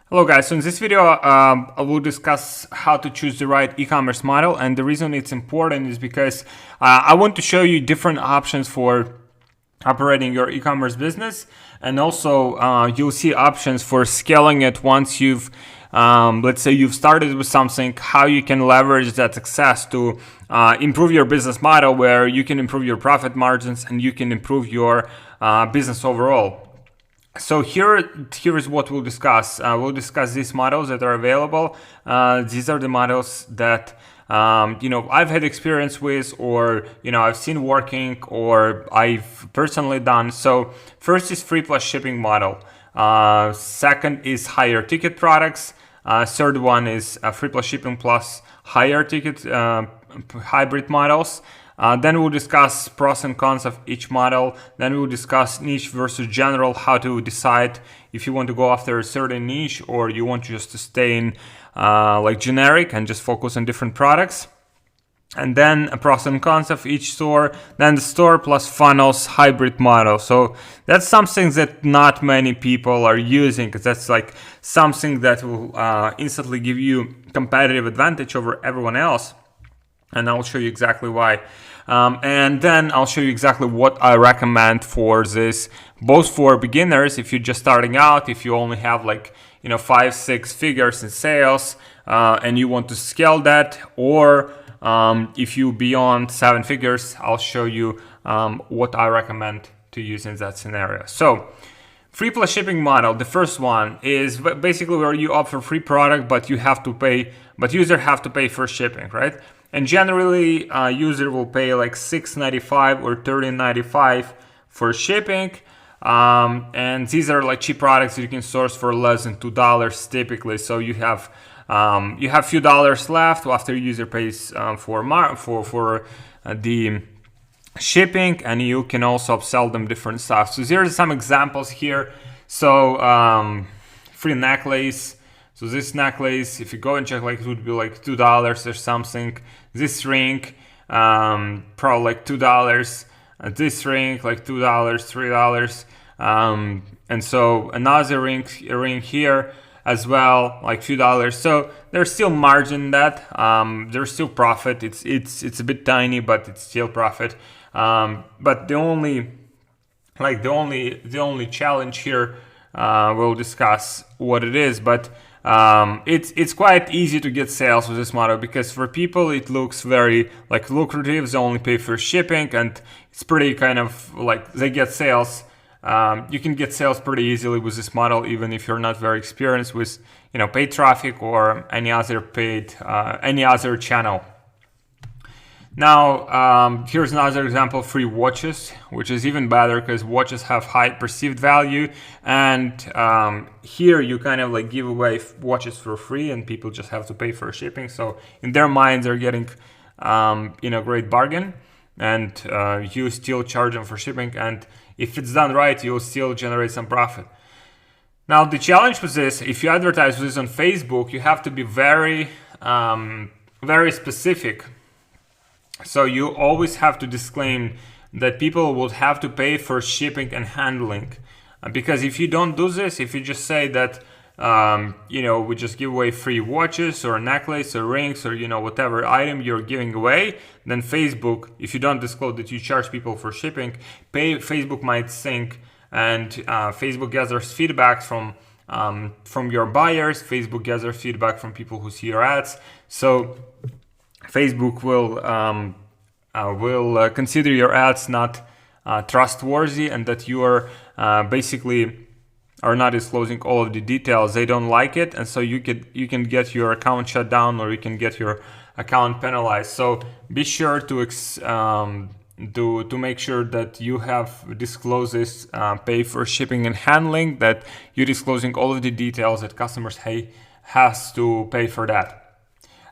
Hello guys, so in this video I will discuss how to choose the right e-commerce model, and the reason it's important is because I want to show you different options for operating your e-commerce business, and also you'll see options for scaling it once you've let's say you've started with something, how you can leverage that success to improve your business model, where you can improve your profit margins and you can improve your business overall. So here is what we'll discuss. We'll discuss these models that are available. These are the models that I've had experience with, or I've seen working, or I've personally done. So first is free plus shipping model. Second is higher ticket products. Third one is free plus shipping plus higher ticket hybrid models. Then we'll discuss pros and cons of each model. Then we'll discuss niche versus general, how to decide if you want to go after a certain niche or you want just to stay in like generic and just focus on different products. And then pros and cons of each store. Then the store plus funnels hybrid model. So that's something that not many people are using, because that's like something that will instantly give you competitive advantage over everyone else. And I'll show you exactly why. And then I'll show you exactly what I recommend for this, both for beginners, if you're just starting out, if you only have 5-6 figures in sales and you want to scale that, or if you beyond 7 figures, I'll show you what I recommend to use in that scenario. So free plus shipping model, the first one is basically where you offer free product, but user have to pay for shipping, right? And generally, user will pay like $6.95 or $13.95 for shipping. And these are like cheap products that you can source for less than $2 typically. So you have few dollars left after user pays for the shipping, and you can also upsell them different stuff. So there are some examples here. So free necklace. So this necklace, if you go and check, it would be like $2 or something. This ring, probably like $2. This ring, like $2, $3. And so another ring here as well, like few dollars. So there's still margin in that. There's still profit. It's a bit tiny, but it's still profit. But the only challenge here, we'll discuss what it is, but it's quite easy to get sales with this model, because for people it looks very lucrative. They only pay for shipping, and it's pretty kind of like they get sales. You can get sales pretty easily with this model, even if you're not very experienced with paid traffic or any other channel. Now, here's another example, free watches, which is even better because watches have high perceived value. And here you kind of give away watches for free, and people just have to pay for shipping. So in their minds, they're getting, great bargain, and you still charge them for shipping. And if it's done right, you'll still generate some profit. Now, the challenge with this, if you advertise with this on Facebook, you have to be very, very specific. So you always have to disclaim that people will have to pay for shipping and handling. Because if you don't do this, if you just say that, we just give away free watches or necklace or rings or, whatever item you're giving away, then Facebook, if you don't disclose that you charge people for shipping, Facebook might think, and Facebook gathers feedback from your buyers. Facebook gathers feedback from people who see your ads. So Facebook will consider your ads not trustworthy, and that you are basically are not disclosing all of the details. They don't like it, and so you can get your account shut down, or you can get your account penalized. So be sure to make sure that you have disclosed this, pay for shipping and handling, that you're disclosing all of the details, that customers has to pay for that.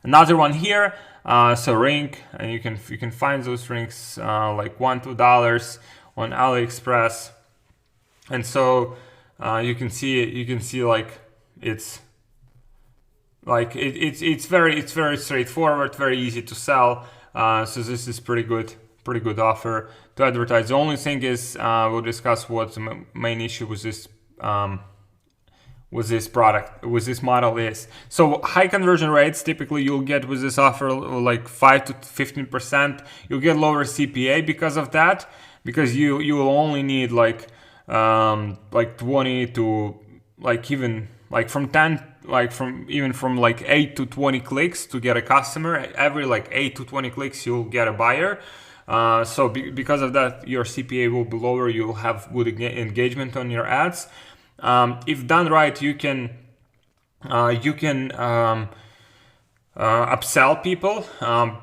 Another one here. So ring, and you can find those rings like $1-2 on AliExpress, and so you can see it's very straightforward, very easy to sell. So this is pretty good offer to advertise. The only thing is we'll discuss what's the main issue with this with this product, with this model is. So high conversion rates, typically you'll get with this offer like 5 to 15%. You'll get lower CPA because of that, because you will only need like 20 to like even like from 10, like from 8 to 20 clicks to get a customer. Every like 8 to 20 clicks you'll get a buyer. So because of that, your CPA will be lower. You'll have good engagement on your ads. If done right, you can upsell people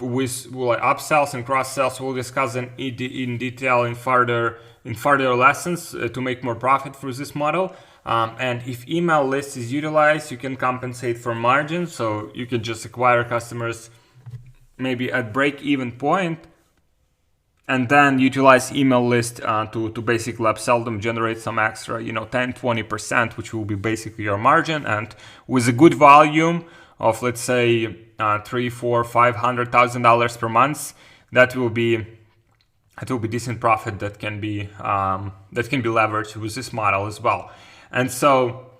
with upsells and cross sells. We'll discuss in detail in further lessons to make more profit through this model. And if email list is utilized, you can compensate for margin. So you can just acquire customers maybe at break-even point, and then utilize email list to basically upsell them, generate some extra, 10-20%, which will be basically your margin. And with a good volume of, let's say, $300,000-$500,000 per month, that will be decent profit that can be leveraged with this model as well. And so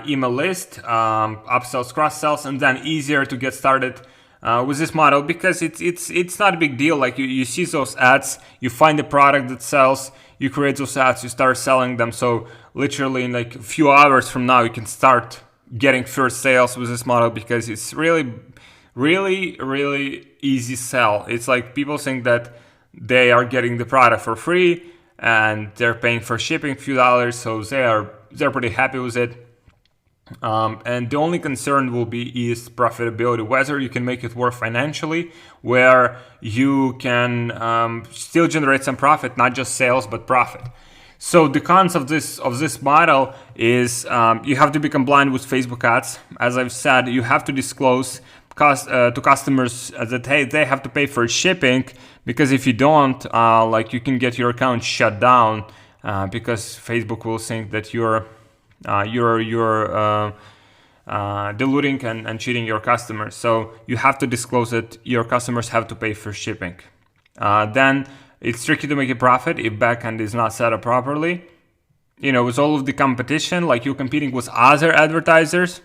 email list, upsells, cross sells, and then easier to get started with this model, because it's not a big deal. Like you see those ads, you find a product that sells, you create those ads, you start selling them. So literally in like a few hours from now, you can start getting first sales with this model, because it's really, really, really easy sell. It's like people think that they are getting the product for free and they're paying for shipping a few dollars, so they're pretty happy with it. And the only concern will be is profitability, whether you can make it work financially, where you can still generate some profit, not just sales but profit. So the cons of this model is you have to be compliant with Facebook ads. As I've said, you have to disclose to customers that they have to pay for shipping, because if you don't, like you can get your account shut down because Facebook will think that you're diluting and cheating your customers. So you have to disclose that your customers have to pay for shipping. Then it's tricky to make a profit if backend is not set up properly. With all of the competition, like you're competing with other advertisers.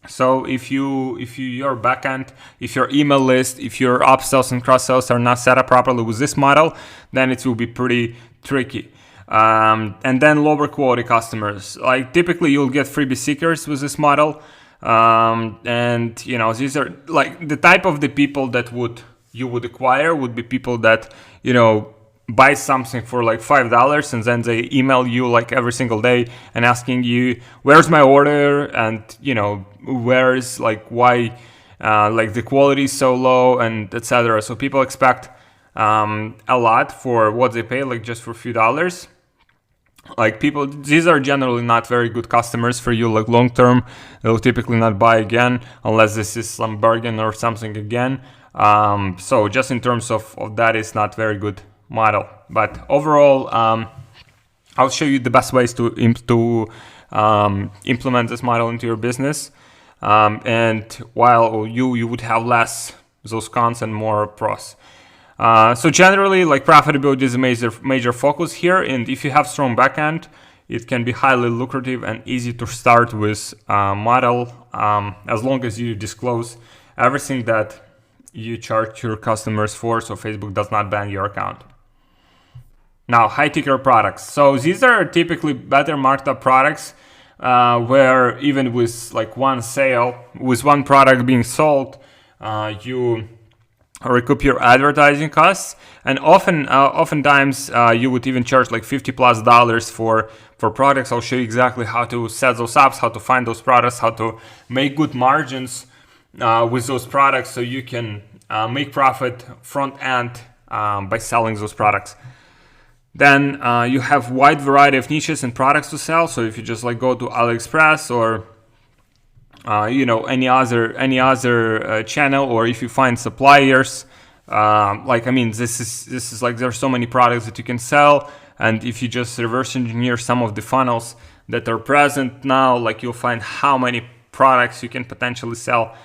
So if your backend, if your email list, if your upsells and cross sells are not set up properly with this model, then it will be pretty tricky. And then lower quality customers. Like typically you'll get freebie seekers with this model. And these are like the type of the people that you would acquire would be people that, buy something for like $5 and then they email you like every single day and asking you, where's my order? And, where's like why, like the quality is so low and etc. So people expect a lot for what they pay, like just for a few dollars. Like these are generally not very good customers for you. Like long term, they'll typically not buy again unless this is some bargain or something again. So just in terms of that, it's not very good model. But overall, I'll show you the best ways to implement this model into your business. And while you would have less those cons and more pros. So generally, like profitability is a major focus here, and if you have strong backend, it can be highly lucrative and easy to start with model, as long as you disclose everything that you charge your customers for, so Facebook does not ban your account. Now, high ticker products. So these are typically better marked up products, where even with like one sale, with one product being sold, you recoup your advertising costs, and oftentimes you would even charge like $50+ for products. I'll show you exactly how to set those up, how to find those products, how to make good margins with those products, so you can make profit front end by selling those products. Then you have wide variety of niches and products to sell. So if you just like go to AliExpress or any other channel, or if you find suppliers, this is like there's so many products that you can sell, and if you just reverse engineer some of the funnels that are present now, like you'll find how many products you can potentially sell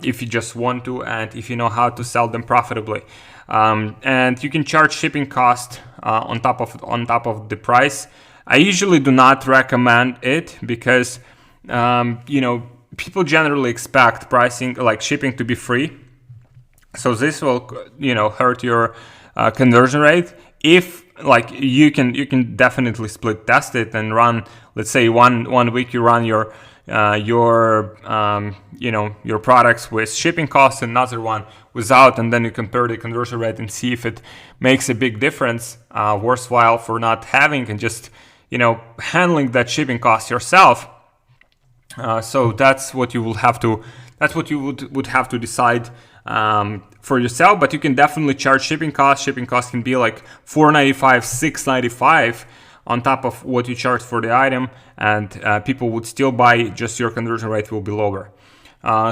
if you just want to, and if you know how to sell them profitably. And you can charge shipping cost on top of the price. I usually do not recommend it because people generally expect pricing, like shipping, to be free. So this will hurt your conversion rate. If like you can definitely split test it and run, let's say one week you run your products with shipping costs, and another one without, and then you compare the conversion rate and see if it makes a big difference, worthwhile for not having, and just handling that shipping cost yourself. So that's what you will have to would have to decide for yourself. But you can definitely charge shipping costs. Shipping costs can be like $4.95, $6.95 on top of what you charge for the item, and people would still buy, just your conversion rate will be lower.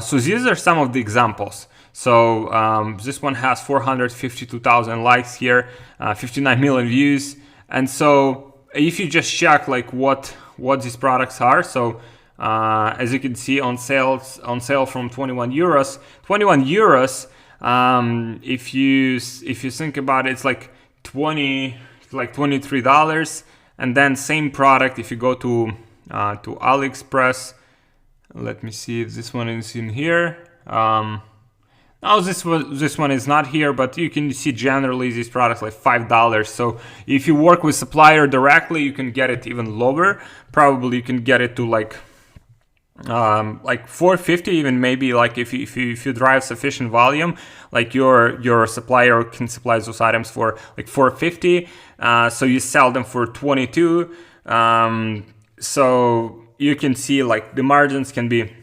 So these are some of the examples. So this one has 452,000 likes here, 59 million views. And so if you just check like what these products are, so as you can see, on sale from 21 euros. 21 euros. If you think about it, it's like $23. And then same product, if you go to AliExpress, let me see if this one is in here. No, this one is not here, but you can see generally these products like $5. So if you work with supplier directly, you can get it even lower. Probably you can get it to like $4.50, even, maybe, like if you drive sufficient volume, like your supplier can supply those items for like $4.50. So you sell them for $22. So you can see like the margins can be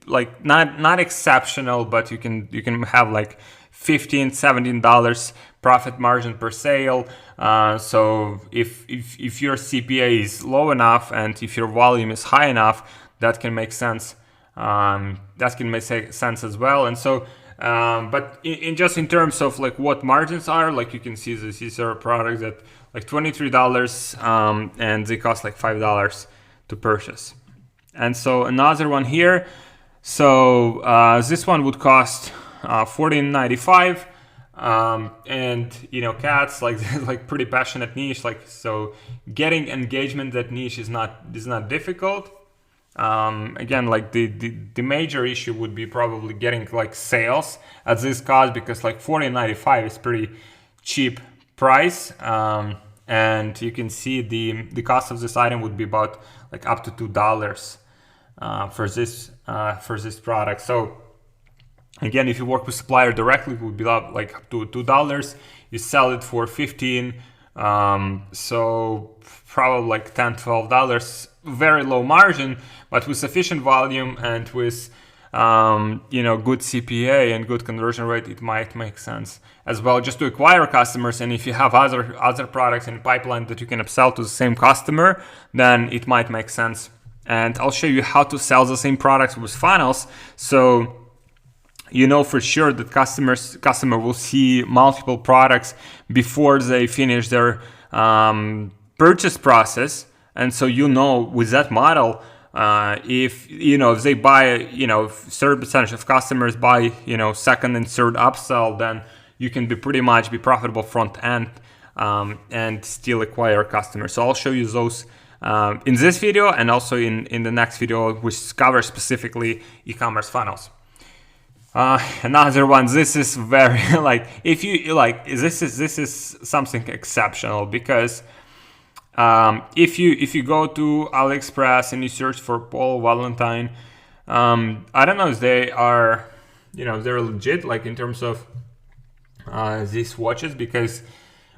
like not exceptional, but you can have like $15-17 profit margin per sale. So if your CPA is low enough and if your volume is high enough, that can make sense. That can make sense as well. And so but in terms of like what margins are, like you can see these are products that like $23 and they cost like $5 to purchase. And so another one here, so this one would cost $14.95. And cats, like pretty passionate niche, like, so getting engagement that niche is not difficult. Again, like the major issue would be probably getting like sales at this cost, because like $14.95 is pretty cheap price. And you can see the cost of this item would be about like up to $2 for this product. So again, if you work with supplier directly, it would be like up to $2. You sell it for $15, so probably like $10-12. Very low margin, but with sufficient volume and with good CPA and good conversion rate, it might make sense as well, just to acquire customers. And if you have other products in the pipeline that you can upsell to the same customer, then it might make sense. And I'll show you how to sell the same products with funnels, so for sure that customer will see multiple products before they finish their purchase process. And so with that model, if they buy, certain percentage of customers buy second and third upsell, then you can be profitable front end and still acquire customers. So I'll show you those in this video, and also in the next video, which covers specifically e-commerce funnels. Another one, this is very if you this is something exceptional, because if you go to AliExpress and you search for Paul Valentine, I don't know if they are they're legit, like in terms of these watches, because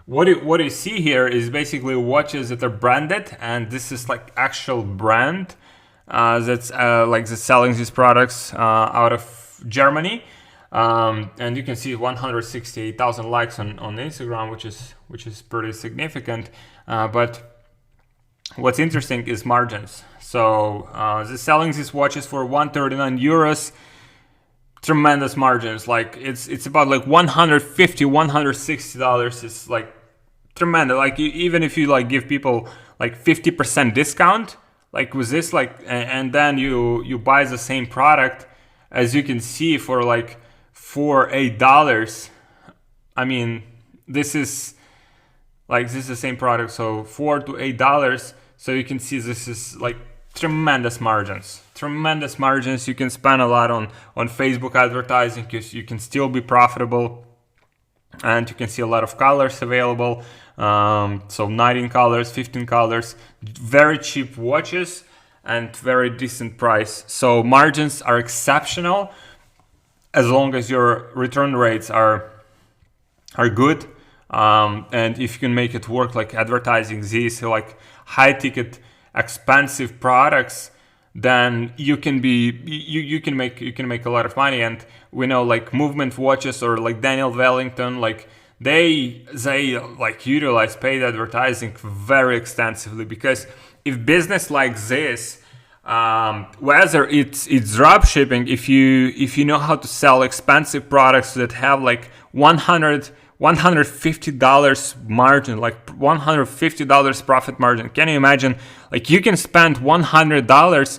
what you see here is basically watches that are branded, and this is like actual brand that's selling these products out of Germany, and you can see 168,000 likes on Instagram, which is pretty significant. But what's interesting is margins. So they're selling these watches for 139 euros. Tremendous margins. Like it's about like $150, $160. It's like tremendous. Like even if you like give people like 50% discount, like with this, like, and then you buy the same product, as you can see, for $8. I mean, this is like this is the same product, so $4 to $8. So you can see this is like tremendous margins. You can spend a lot on Facebook advertising because you can still be profitable, and you can see a lot of colors available. So 19 colors, 15 colors, very cheap watches and very decent price. So margins are exceptional as long as your return rates are good. And if you can make it work, like advertising these like high ticket expensive products, then you can make a lot of money. And we know like Movement watches or like Daniel Wellington, like they like utilize paid advertising very extensively, because if business like this, whether it's drop shipping, if you know how to sell expensive products that have like $150 margin, like $150 profit margin. Can you imagine? Like you can spend $100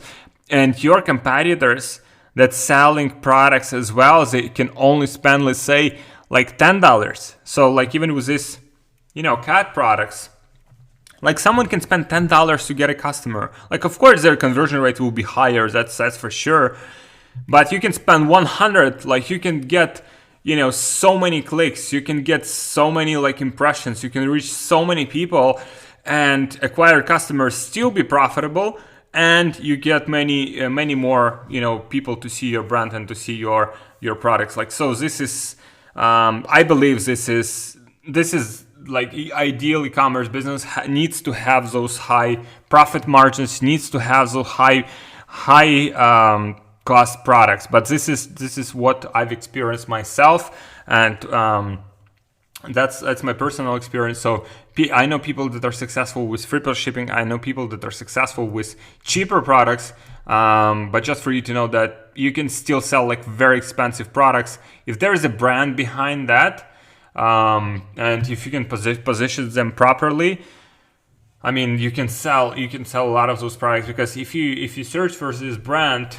and your competitors that's selling products as well, they can only spend, let's say, like $10. So like even with this, cat products, like someone can spend $10 to get a customer. Like of course their conversion rate will be higher, that's for sure. But you can spend 100, like you can get so many clicks, you can get so many like impressions, you can reach so many people and acquire customers, still be profitable, and you get many more people to see your brand and to see your products. Like, so this is I believe this is like ideal e-commerce business needs to have those high profit margins, needs to have those high cost products. But this is what I've experienced myself, and that's my personal experience. So I know people that are successful with free plus shipping. I know people that are successful with cheaper products. But just for you to know that you can still sell like very expensive products if there is a brand behind that, and if you can position them properly. I mean, you can sell a lot of those products, because if you search for this brand,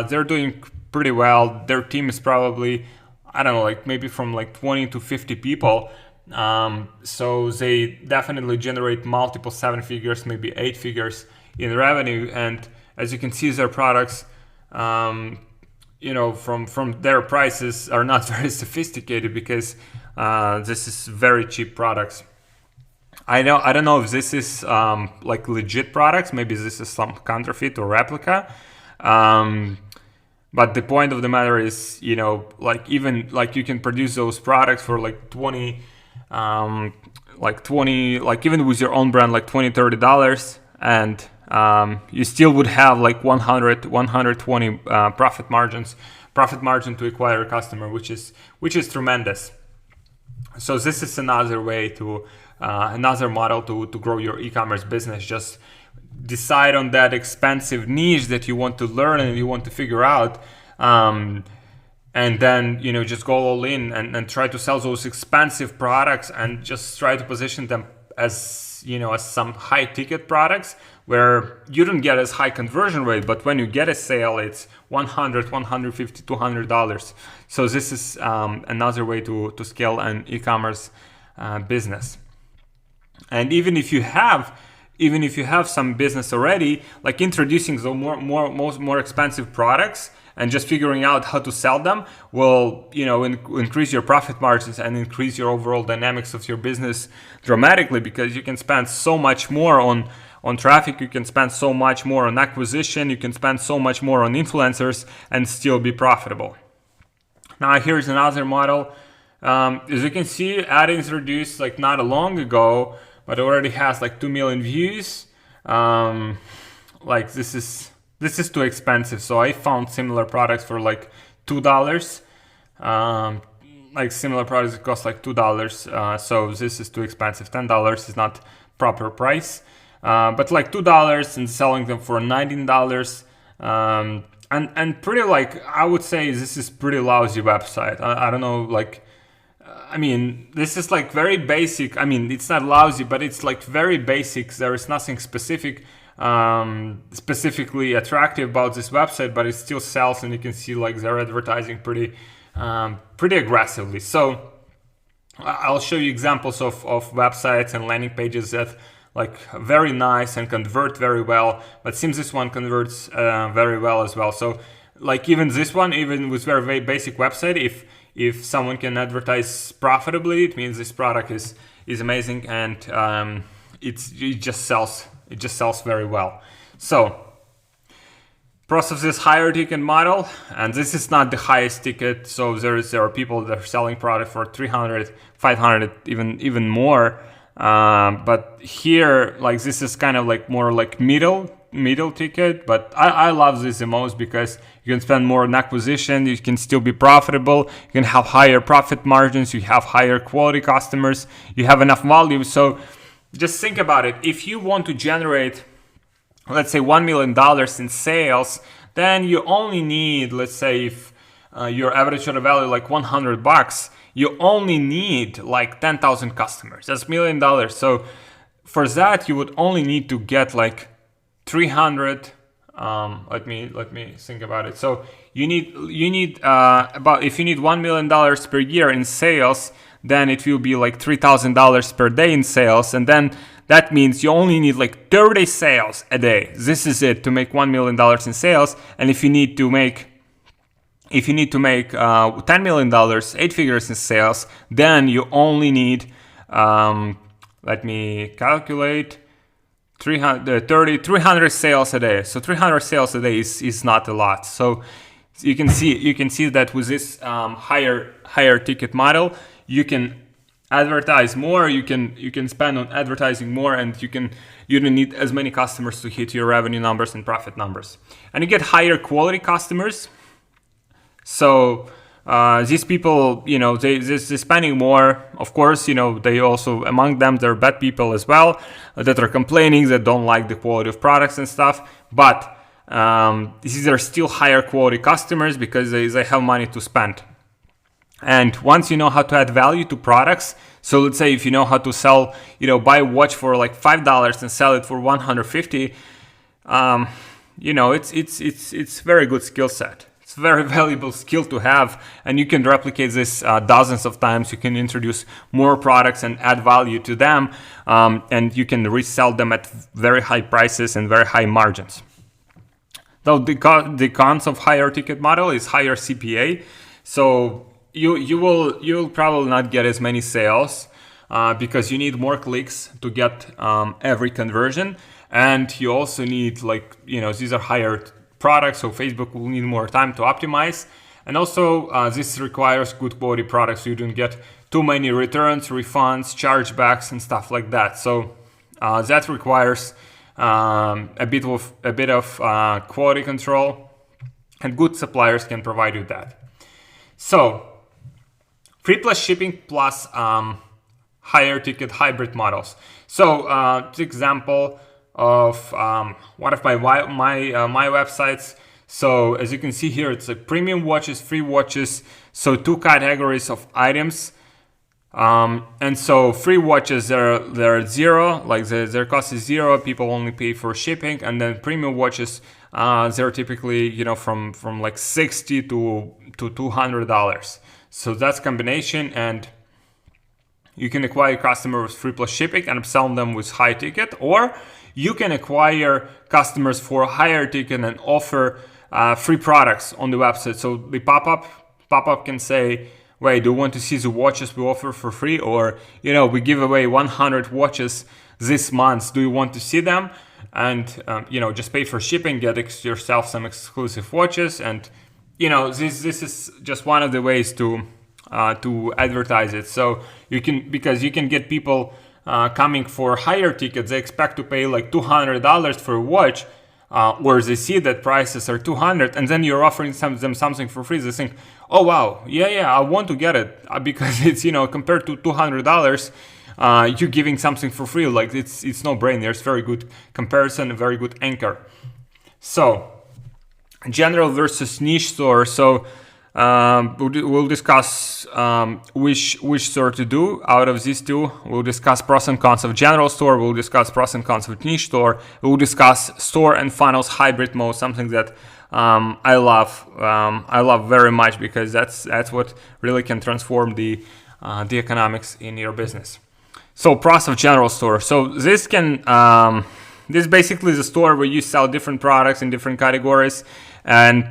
they're doing pretty well. Their team is probably, I don't know, like maybe from like 20 to 50 people. So they definitely generate multiple 7 figures, maybe 8 figures in revenue. And as you can see, their products, from their prices are not very sophisticated, because this is very cheap products. I don't know if this is like legit products. Maybe this is some counterfeit or replica. But the point of the matter is, like even like you can produce those products for like 20, like even with your own brand, like $20-$30, and you still would have like 120 profit margin to acquire a customer, which is tremendous. So this is another way another model to grow your e-commerce business. Just decide on that expensive niche that you want to learn and you want to figure out, and then just go all in and try to sell those expensive products, and just try to position them as as some high ticket products where you don't get as high conversion rate, but when you get a sale, it's $100, $150, $200. So this is another way to scale an e-commerce business. And even if you have some business already, like introducing the more expensive products and just figuring out how to sell them will increase your profit margins and increase your overall dynamics of your business dramatically, because you can spend so much more on traffic, you can spend so much more on acquisition, you can spend so much more on influencers and still be profitable. Now here's another model. As you can see, ad introduced like not long ago, but already has like 2 million views. Like this is too expensive. So I found similar products for like $2. Like similar products that cost like $2. So this is too expensive. $10 is not proper price. But like $2 and selling them for $19. And pretty, like, I would say this is pretty lousy website. I don't know, like, I mean, this is like very basic. I mean, it's not lousy, but it's like very basic. There is nothing specifically attractive about this website, but it still sells, and you can see like they're advertising pretty aggressively. So I'll show you examples of websites and landing pages that like very nice and convert very well, but seems this one converts very well as well. So like even this one, even with very basic website, if someone can advertise profitably, it means this product is amazing, and it just sells very well. So process this higher ticket model, and this is not the highest ticket, so there are people that are selling product for 300, 500, even more, but here, like, this is kind of like more like middle ticket, but I love this the most because you can spend more on acquisition, you can still be profitable, you can have higher profit margins, you have higher quality customers, you have enough volume. So just think about it. If you want to generate, let's say, $1 million in sales, then you only need, let's say, if your average order value like $100, you only need like 10,000 customers. That's $1 million. So for that, you would only need to get like 300. Let me think about it. So you need about, if you need $1 million per year in sales, then it will be like $3,000 per day in sales, and then that means you only need like 30 sales a day. This is it to make $1 million in sales. And if you need to make $10 million, 8 figures in sales, then you only need, let me calculate, 300 sales a day. So 300 sales a day is not a lot. So you can see that with this higher ticket model, you can advertise more, you can spend on advertising more, and you don't need as many customers to hit your revenue numbers and profit numbers. And you get higher quality customers. So these people, they're spending more. Of course, they also, among them, there are bad people as well that are complaining, that don't like the quality of products and stuff. But these are still higher quality customers because they have money to spend. And once you know how to add value to products, so let's say if you know how to sell, buy a watch for like $5 and sell it for $150, it's very good skill set. It's a very valuable skill to have, and you can replicate this dozens of times. You can introduce more products and add value to them, and you can resell them at very high prices and very high margins. Though the cons of higher ticket model is higher CPA, so you'll probably not get as many sales because you need more clicks to get every conversion, and you also need, these are higher products, so Facebook will need more time to optimize, and also this requires good quality products, so you don't get too many returns, refunds, chargebacks, and stuff like that. So that requires a bit of quality control, and good suppliers can provide you that. So free plus shipping plus higher ticket hybrid models. So the example of one of my websites. So as you can see here, it's a premium watches, free watches. So 2 categories of items. And so free watches, they're zero, like their cost is zero. People only pay for shipping. And then premium watches, they're typically from like $60 to $200. So that's combination, and you can acquire customers with free plus shipping and upsell them with high ticket, or you can acquire customers for a higher ticket and offer free products on the website. So the pop-up can say, wait, do you want to see the watches we offer for free? Or, we give away 100 watches this month. Do you want to see them? And, just pay for shipping, get yourself some exclusive watches. And, this is just one of the ways to advertise it. So you can get people coming for higher tickets. They expect to pay like $200 for a watch, or they see that prices are $200, and then you're offering them something for free. They think, oh wow, yeah, I want to get it because it's compared to $200, you're giving something for free. Like it's no brainer. It's very good comparison, a very good anchor. So general versus niche store. So we'll discuss which store to do out of these two. We'll discuss pros and cons of general store. We'll discuss pros and cons of niche store. We'll discuss store and funnels hybrid mode, something that I love very much, because that's what really can transform the the economics in your business. So pros of general store. So this can this basically is a store where you sell different products in different categories, and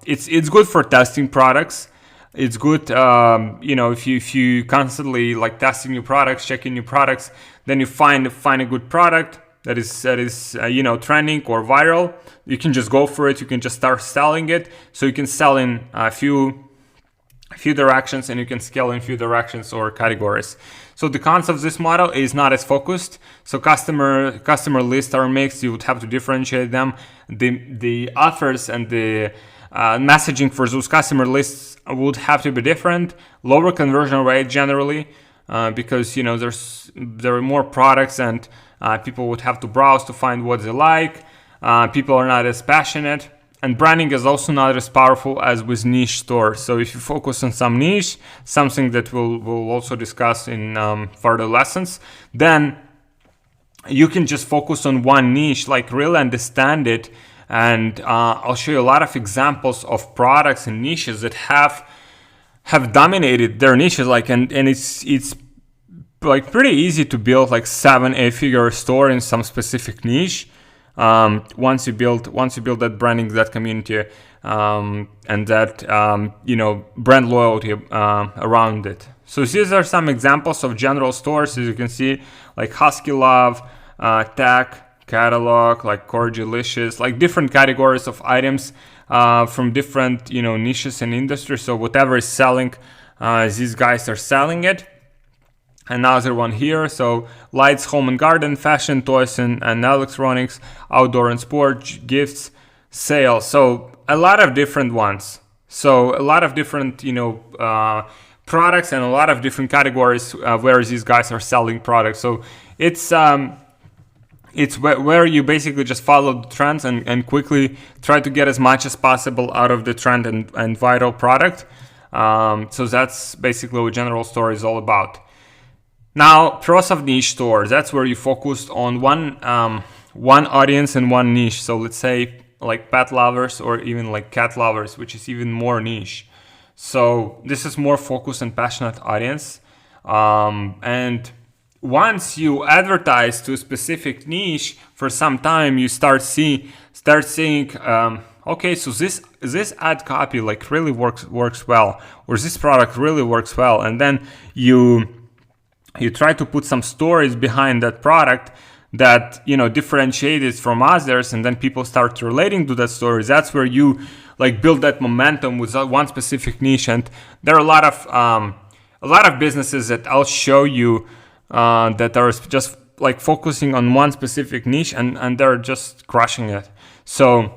it's good for testing products. It's good, if you constantly like testing new products, checking new products, then you find a good product that is trending or viral. You can just go for it. You can just start selling it. So you can sell in a few directions, and you can scale in few directions or categories. So the cons of this model is not as focused. So customer lists are mixed. You would have to differentiate them. The offers and the messaging for those customer lists would have to be different. Lower conversion rate generally, because there are more products, and people would have to browse to find what they like. People are not as passionate. And branding is also not as powerful as with niche stores. So if you focus on some niche, something that we'll also discuss in further lessons, then you can just focus on one niche, like really understand it. And I'll show you a lot of examples of products and niches that have dominated their niches. And it's like pretty easy to build like 7-8 figure store in some specific niche. Once you build that branding, that community, and that brand loyalty around it. So these are some examples of general stores, as you can see, like Husky Love, Tech, Catalog, like Corgelicious, like different categories of items from different niches and industries. So whatever is selling, these guys are selling it. Another one here, so lights, home and garden, fashion, toys and electronics, outdoor and sport, gifts, sales. So a lot of different ones. So a lot of different products and a lot of different categories where these guys are selling products. So it's where you basically just follow the trends and quickly try to get as much as possible out of the trend and vital product. So that's basically what general store is all about. Now, pros of niche stores, that's where you focused on one audience and one niche. So let's say like pet lovers or even like cat lovers, which is even more niche. So this is more focused and passionate audience. And once you advertise to a specific niche for some time, you start seeing, okay, so this ad copy like really works well, or this product really works well, and then you try to put some stories behind that product that differentiate it from others, and then people start relating to that story. That's where you like build that momentum with one specific niche. And there are a lot of businesses that I'll show you that are just like focusing on one specific niche, and they're just crushing it. So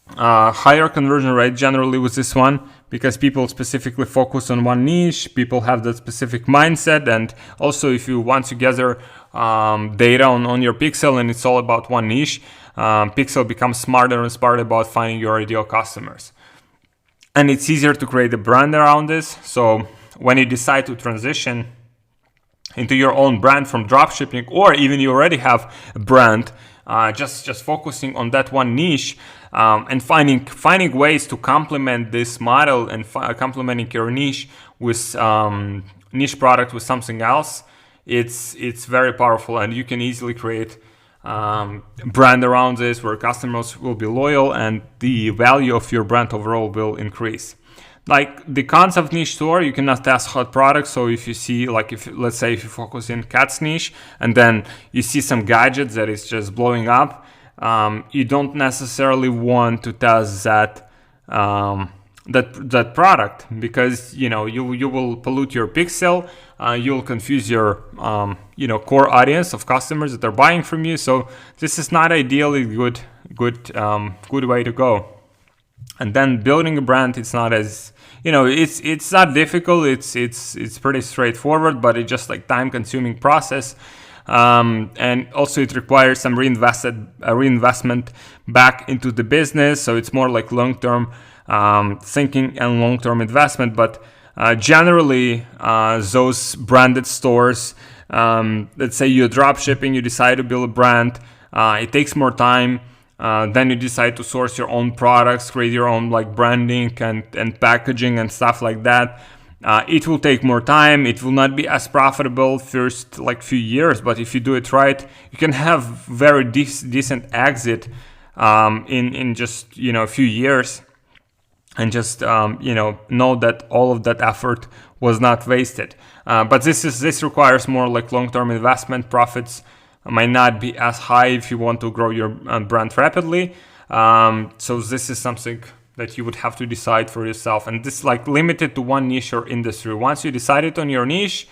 higher conversion rate generally with this one, because people specifically focus on one niche, people have that specific mindset. And also if you want to gather data on your pixel and it's all about one niche, pixel becomes smarter and smarter about finding your ideal customers. And it's easier to create a brand around this. So when you decide to transition into your own brand from dropshipping, or even you already have a brand, just focusing on that one niche, and finding ways to complement this model and complementing your niche with niche product with something else, it's very powerful, and you can easily create brand around this where customers will be loyal and the value of your brand overall will increase. Like the concept of niche store, you cannot test hot products. So if you see, like let's say if you focus in cats niche and then you see some gadgets that is just blowing up, you don't necessarily want to test that product, because you will pollute your pixel, you'll confuse your core audience of customers that are buying from you. So this is not ideally good way to go. And then building a brand, it's not as it's not difficult. It's pretty straightforward, but it's just like time-consuming process. And also it requires some reinvestment back into the business. So it's more like long-term thinking and long-term investment. But generally, those branded stores, let's say you're drop shipping, you decide to build a brand, it takes more time. Then you decide to source your own products, create your own like branding and packaging and stuff like that. It will take more time. It will not be as profitable first like few years, but if you do it right, you can have very decent exit in just a few years, and just know that all of that effort was not wasted. But this requires more like long-term investment. Profits might not be as high if you want to grow your brand rapidly. So this is something that you would have to decide for yourself, and this is like limited to one niche or industry. Once you decided on your niche,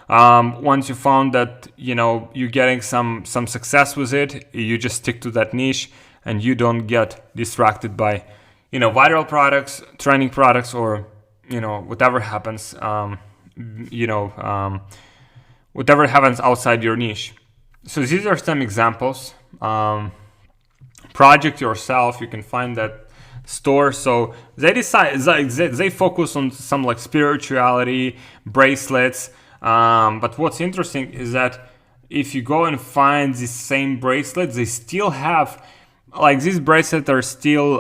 once you found that you're getting some success with it, you just stick to that niche and you don't get distracted by viral products, trending products, or whatever happens whatever happens outside your niche. So these are some examples. Project Yourself, you can find that store. So they focus on some like spirituality, bracelets, but what's interesting is that if you go and find the same bracelets, they still have like these bracelets are still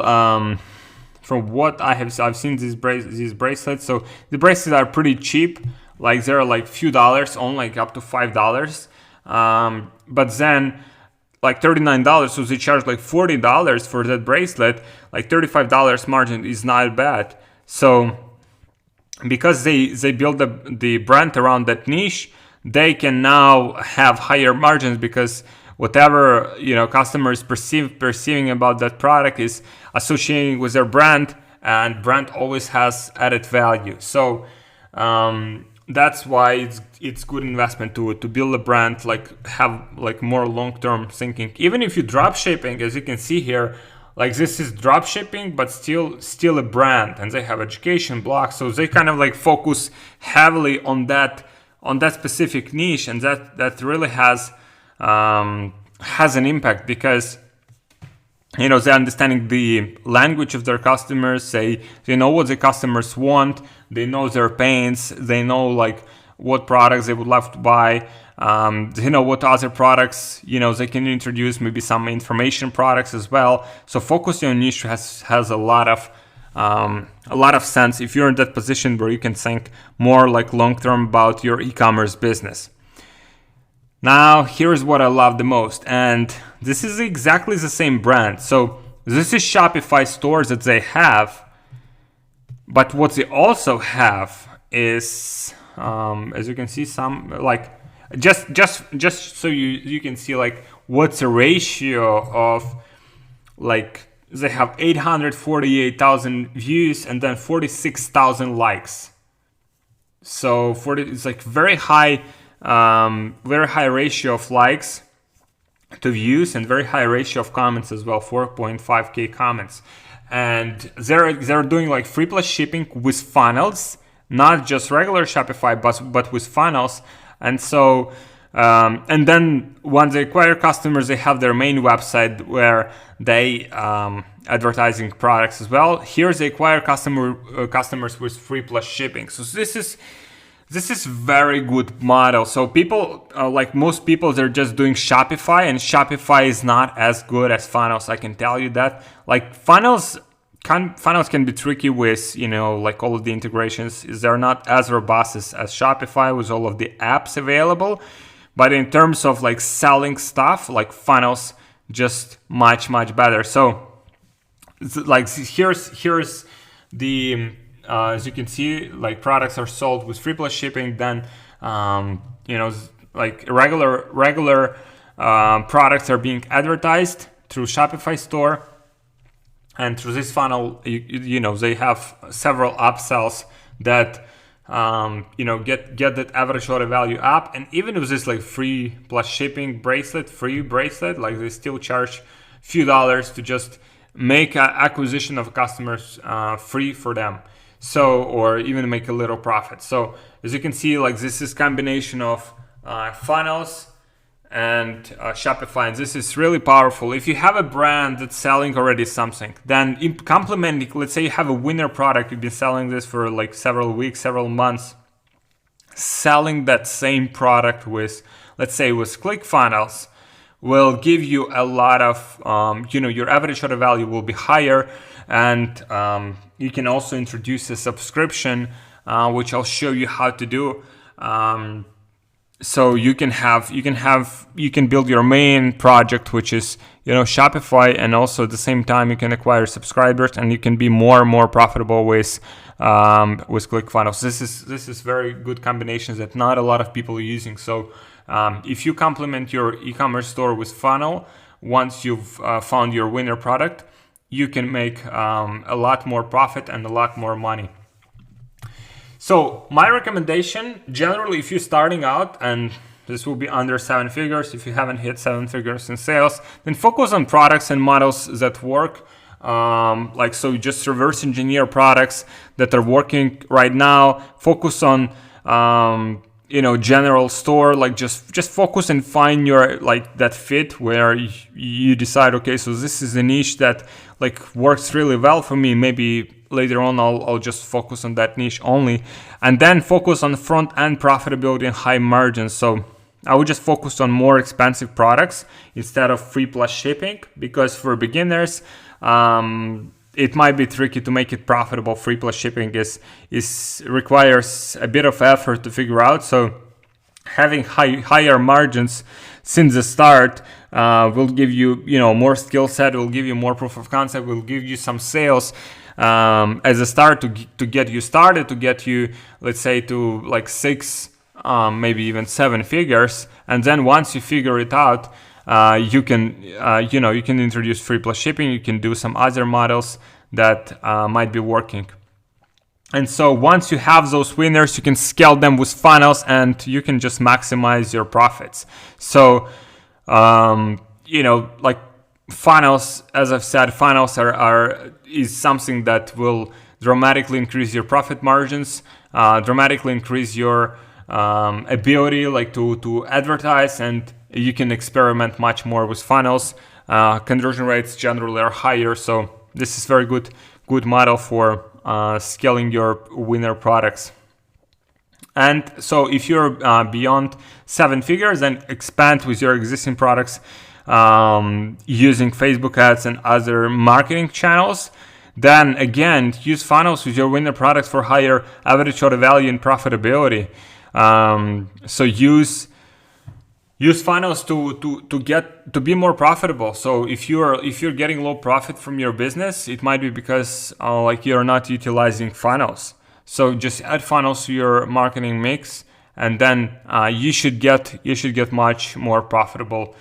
from what I've seen these bracelets. So the bracelets are pretty cheap, like they're like few dollars, only like up to $5, but then like $39, so they charge like $40 for that bracelet. Like $35 margin is not bad. So because they build the brand around that niche, they can now have higher margins, because whatever customers perceiving about that product is associating with their brand, and brand always has added value. So that's why it's good investment to build a brand, like have like more long-term thinking. Even if you drop shipping, as you can see here, like this is drop shipping, but still a brand, and they have education blogs. So they kind of like focus heavily on that specific niche, and that really has an impact, because they're understanding the language of their customers. They know what the customers want. They know their pains. They know like what products they would love to buy. They know what other products they can introduce. Maybe some information products as well. So focusing on niche has a lot of sense if you're in that position where you can think more like long term about your e-commerce business. Now, here's what I love the most, and this is exactly the same brand. So this is Shopify stores that they have, but what they also have is, as you can see, some like just so you can see like what's the ratio of, like they have 848,000 views and then 46,000 likes. So it's like very high ratio of likes to views, and very high ratio of comments as well, 4.5k comments. And they're doing like free plus shipping with funnels, not just regular Shopify, but with funnels. And so and then once they acquire customers, they have their main website where they advertising products as well. Here they acquire customers with free plus shipping. So this is very good model. So people, like most people, they're just doing Shopify, and Shopify is not as good as funnels. I can tell you that. Like funnels can be tricky with, like all of the integrations. They're not as robust as Shopify with all of the apps available. But in terms of like selling stuff, like funnels just much better. So like here's the as you can see, like products are sold with free plus shipping. Then like regular products are being advertised through Shopify store, and through this funnel they have several upsells that get that average order value up. And even with this like free plus shipping free bracelet, like they still charge few dollars to just make an acquisition of customers free for them. So, or even make a little profit. So as you can see, like this is combination of funnels and Shopify, and this is really powerful. If you have a brand that's selling already something, then complementing, let's say you have a winner product, you've been selling this for like several weeks, several months, selling that same product with, let's say, with ClickFunnels will give you a lot of, your average order value will be higher, and you can also introduce a subscription which I'll show you how to do. So you can build your main project, which is Shopify, and also at the same time you can acquire subscribers, and you can be more and more profitable with ClickFunnels. This is very good combinations that not a lot of people are using. So if you complement your e-commerce store with funnel, once you've found your winner product, you can make a lot more profit and a lot more money. So my recommendation, generally, if you're starting out, and this will be under 7 figures, if you haven't hit 7 figures in sales, then focus on products and models that work. So just reverse engineer products that are working right now. Focus on general store, like just focus and find your that fit where you decide, okay, so this is a niche that works really well for me. Maybe later on I'll just focus on that niche only, and then focus on front end profitability and high margins. So I would just focus on more expensive products instead of free plus shipping, because for beginners it might be tricky to make it profitable. Free plus shipping requires a bit of effort to figure out. So having higher margins since the start will give you more skill set, will give you more proof of concept, will give you some sales as a start to get you started, to get you, let's say, to 6 maybe even 7 figures. And then once you figure it out, you can introduce free plus shipping. You can do some other models that might be working. And so once you have those winners, you can scale them with funnels, and you can just maximize your profits. So funnels, as I've said, funnels is something that will dramatically increase your profit margins, dramatically increase your ability to advertise, and you can experiment much more with funnels. Conversion rates generally are higher, so this is very good model for scaling your winner products. And so if you're beyond 7 figures, then expand with your existing products using Facebook ads and other marketing channels. Then again, use funnels with your winner products for higher average order value and profitability. So use funnels to be more profitable. So if you're getting low profit from your business, it might be because you're not utilizing funnels. So just add funnels to your marketing mix, and then you should get much more profitable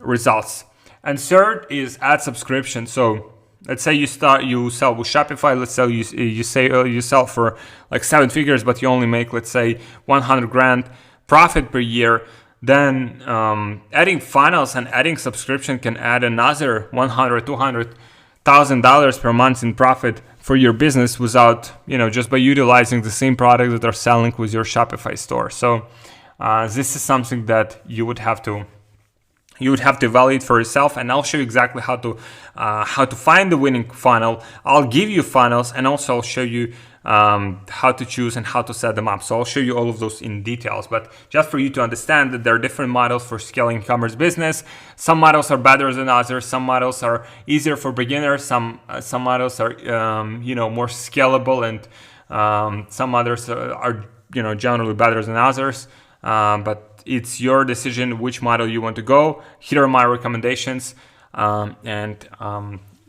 results. And third is add subscription. So let's say you sell with Shopify. Let's say you sell for 7 figures, but you only make, let's say, 100 grand profit per year. Then adding funnels and adding subscription can add another $200,000 per month in profit for your business without, just by utilizing the same products that are selling with your Shopify store. So this is something that you would have to evaluate for yourself, and I'll show you exactly how to find the winning funnel. I'll give you funnels, and also I'll show you how to choose and how to set them up. So I'll show you all of those in details, but just for you to understand that there are different models for scaling e-commerce business. Some models are better than others. Some models are easier for beginners. Some models are more scalable, and some others are generally better than others. But it's your decision which model you want to go. Here are my recommendations, and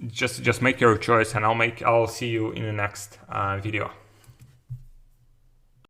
just make your choice, and I'll see you in the next video.